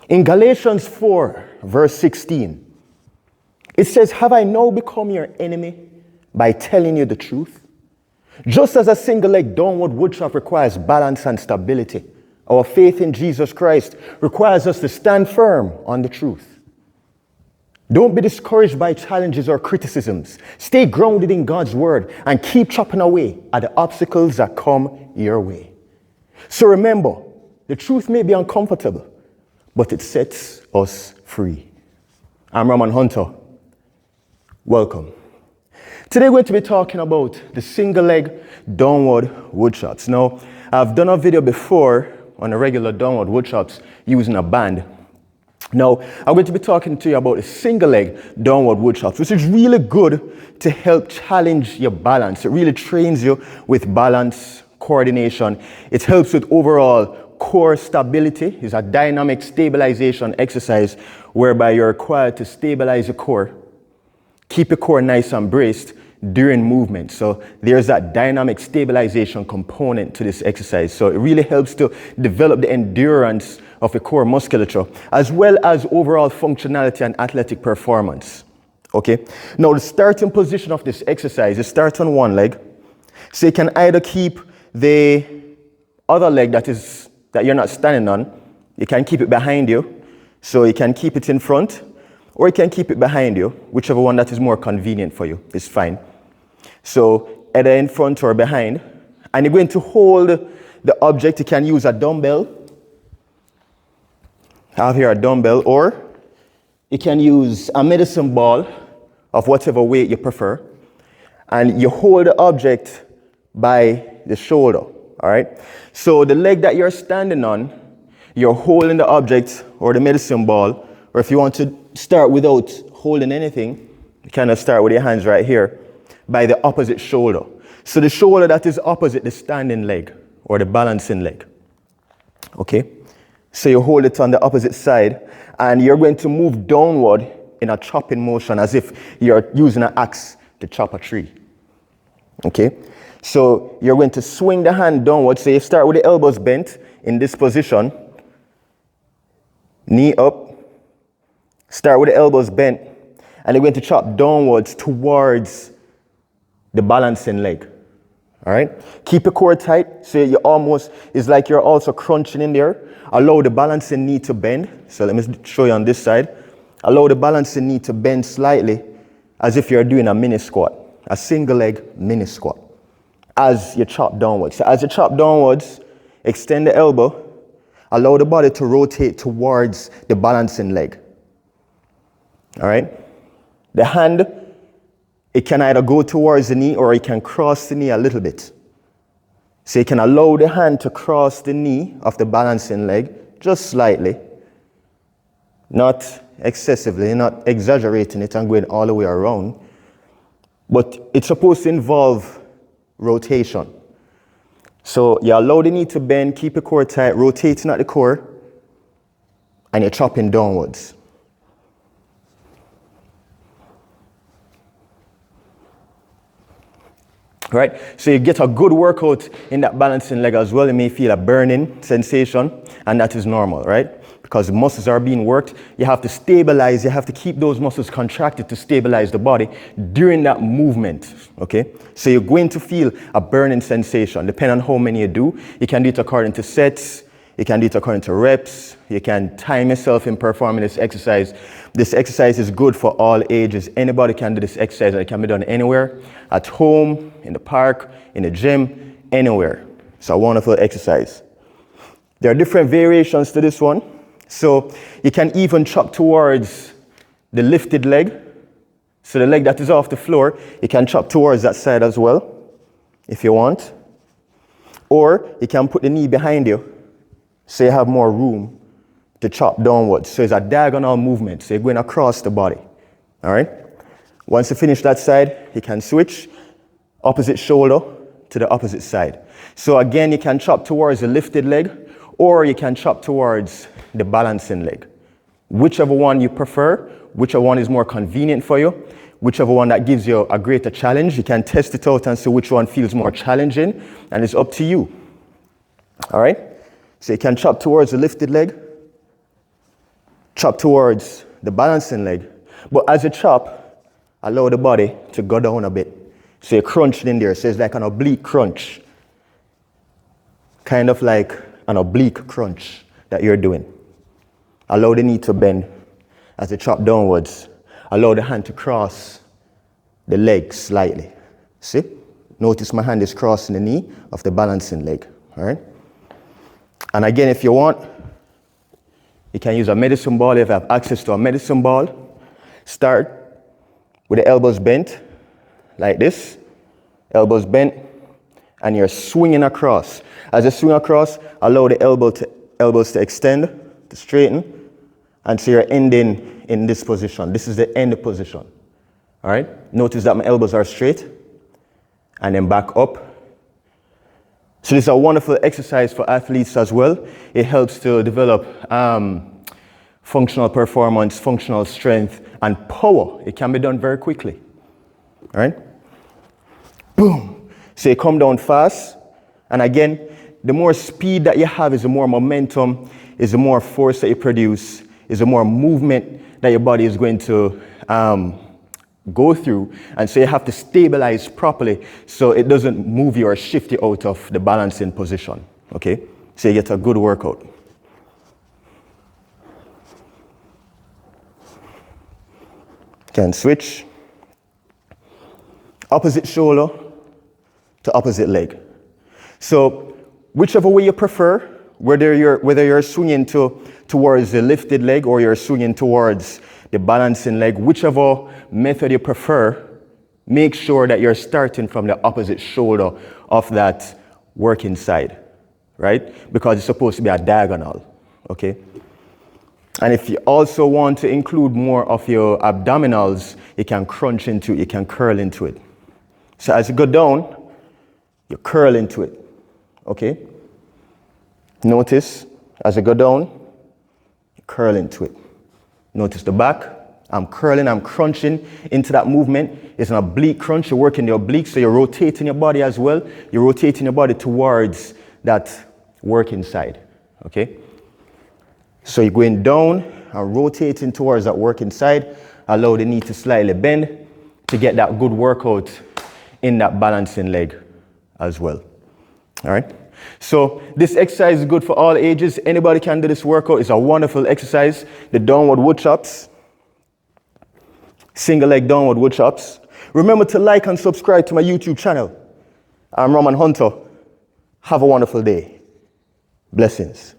In Galatians 4, verse 16, it says, have I now become your enemy by telling you the truth? Just as a single leg downward woodchop requires balance and stability, our faith in Jesus Christ requires us to stand firm on the truth. Don't be discouraged by challenges or criticisms. Stay grounded in God's word and keep chopping away at the obstacles that come your way. So remember, the truth may be uncomfortable, but it sets us free. I'm Raman Hunter. Welcome. Today we're going to be talking about the single leg downward woodchops. Now, I've done a video before on a regular downward woodchops using a band. Now, I'm going to be talking to you about a single leg downward woodchops, which is really good to help challenge your balance. It really trains you with balance, coordination. It helps with overall core stability. It's a dynamic stabilization exercise whereby you're required to stabilize your core, keep your core nice and braced during movement. So there's that dynamic stabilization component to this exercise. So it really helps to develop the endurance of the core musculature, as well as overall functionality and athletic performance. Okay. Now the starting position of this exercise is start on one leg. So you can either keep the other leg that you're not standing on, you can keep it behind you. So you can keep it in front, or you can keep it behind you, whichever one that is more convenient for you is fine. So either in front or behind, and you're going to hold the object. You can use a dumbbell. I have here a dumbbell, or you can use a medicine ball of whatever weight you prefer, and you hold the object by the shoulder. All right. So the leg that you're standing on, you're holding the object or the medicine ball, or if you want to start without holding anything, you kind of start with your hands right here by the opposite shoulder. So the shoulder that is opposite the standing leg or the balancing leg. Okay. So you hold it on the opposite side and you're going to move downward in a chopping motion as if you're using an axe to chop a tree. Okay. So you're going to swing the hand downward. So you start with the elbows bent in this position. Knee up. Start with the elbows bent. And you're going to chop downwards towards the balancing leg. All right. Keep your core tight. So it's like you're also crunching in there. Allow the balancing knee to bend. So let me show you on this side. Allow the balancing knee to bend slightly as if you're doing a mini squat, a single leg mini squat, as you chop downwards. So as you chop downwards, extend the elbow. Allow the body to rotate towards the balancing leg. All right. The hand, it can either go towards the knee or it can cross the knee a little bit. So you can allow the hand to cross the knee of the balancing leg just slightly, not excessively, not exaggerating it and going all the way around. But it's supposed to involve rotation. So you allow the knee to bend, keep your core tight, rotating at the core, and you're chopping downwards. Right? So you get a good workout in that balancing leg as well. You may feel a burning sensation, and that is normal, right? Because the muscles are being worked. You have to stabilize. You have to keep those muscles contracted to stabilize the body during that movement, okay? So you're going to feel a burning sensation. Depending on how many you do, you can do it according to sets. You can do it according to reps. You can time yourself in performing this exercise. This exercise is good for all ages. Anybody can do this exercise. It can be done anywhere, at home, in the park, in the gym, anywhere. It's a wonderful exercise. There are different variations to this one. So you can even chop towards the lifted leg. So the leg that is off the floor, you can chop towards that side as well, if you want. Or you can put the knee behind you, so you have more room to chop downwards. So it's a diagonal movement, so you're going across the body. All right? Once you finish that side, you can switch opposite shoulder to the opposite side. So again, you can chop towards the lifted leg, or you can chop towards the balancing leg. Whichever one you prefer, whichever one is more convenient for you, whichever one that gives you a greater challenge, you can test it out and see which one feels more challenging, and it's up to you. All right? So you can chop towards the lifted leg, chop towards the balancing leg. But as you chop, allow the body to go down a bit. So you're crunching in there. So it's like an oblique crunch. Kind of like an oblique crunch that you're doing. Allow the knee to bend as you chop downwards. Allow the hand to cross the leg slightly. See? Notice my hand is crossing the knee of the balancing leg. All right? And again, if you want, you can use a medicine ball if you have access to a medicine ball. Start with the elbows bent, like this. Elbows bent, and you're swinging across. As you swing across, allow the elbows to extend, to straighten, and so you're ending in this position. This is the end position. All right? Notice that my elbows are straight, and then back up. So this is a wonderful exercise for athletes as well. It helps to develop functional performance, functional strength, and power. It can be done very quickly. All right? Boom. So you come down fast. And again, the more speed that you have is the more momentum, is the more force that you produce, is the more movement that your body is going to go through. And so you have to stabilize properly so it doesn't move you or shift you out of the balancing position. Okay? So you get a good workout. Can switch. Opposite shoulder to opposite leg. So whichever way you prefer, whether you're swinging towards the lifted leg or you're swinging towards the balancing leg, whichever method you prefer, make sure that you're starting from the opposite shoulder of that working side, right? Because it's supposed to be a diagonal, okay? And if you also want to include more of your abdominals, you can crunch into it, you can curl into it. So as you go down, you curl into it, okay? Notice, as you go down, you curl into it. Notice the back, I'm curling, I'm crunching into that movement. It's an oblique crunch, you're working the obliques, so you're rotating your body as well. You're rotating your body towards that working side, okay? So you're going down and rotating towards that working side. Allow the knee to slightly bend to get that good workout in that balancing leg as well. All right? So this exercise is good for all ages. Anybody can do this workout. It's a wonderful exercise. The downward woodchops. Single leg downward woodchops. Remember to like and subscribe to my YouTube channel. I'm Roman Hunter. Have a wonderful day. Blessings.